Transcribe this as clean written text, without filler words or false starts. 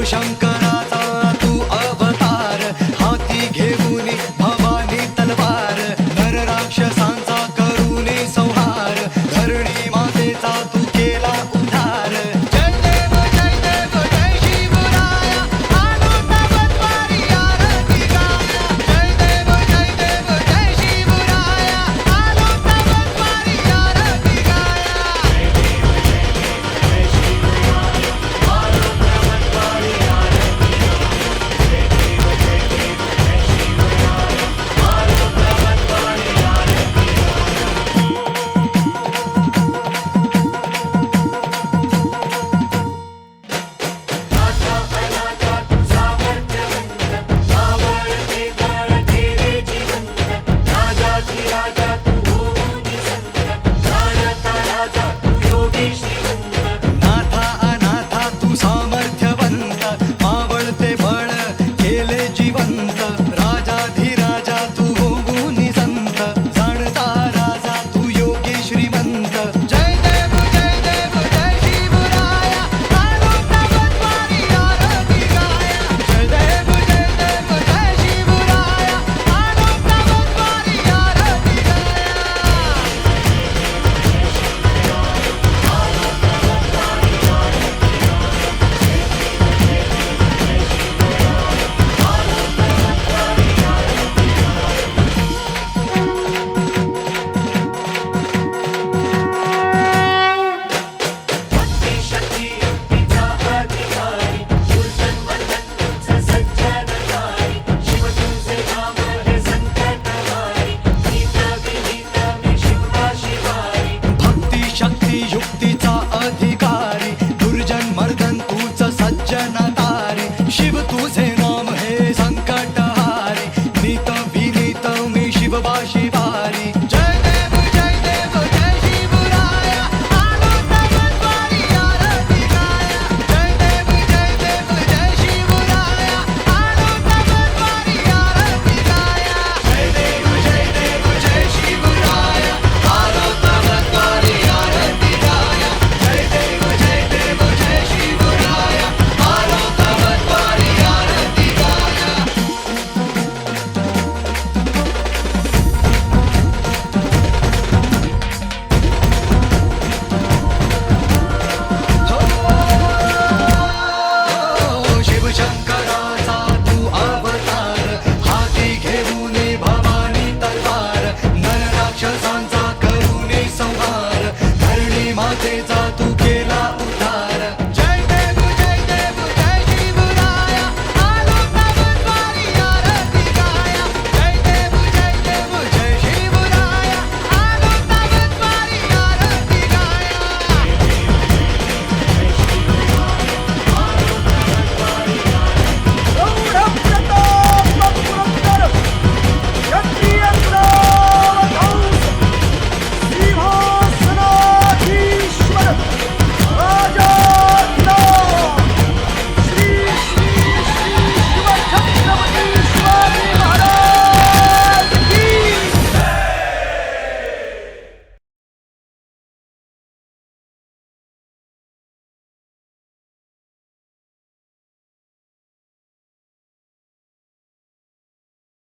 शंकराचा तू अवतार, हाती घेऊन भवानी तलवार, नर राक्षसांचा करूनी संहार, धरणी मातेचा तू केला उद्धार. जय देव जय शिवराया, आलो तवद्वारी आरती गाया. जय देव जय शिवराया, आलो तवद्वारी आरती गाया. नाथा अनाथा तू सामर्थ्यवंत, मावळते बळ केले जिवंत, राजाधिराजा तू होऊनी संत, जाणता राजा तू योगी श्रीमंत. जय देव जय शिवराया, आलो तवद्वारी आरती गाया. जय देव जय शिवराया, आलो तवद्वारी आरती गाया. भक्ती शक्ती युक्तीचा अधिकारी, दुर्जन मर्दन तूच सज्जन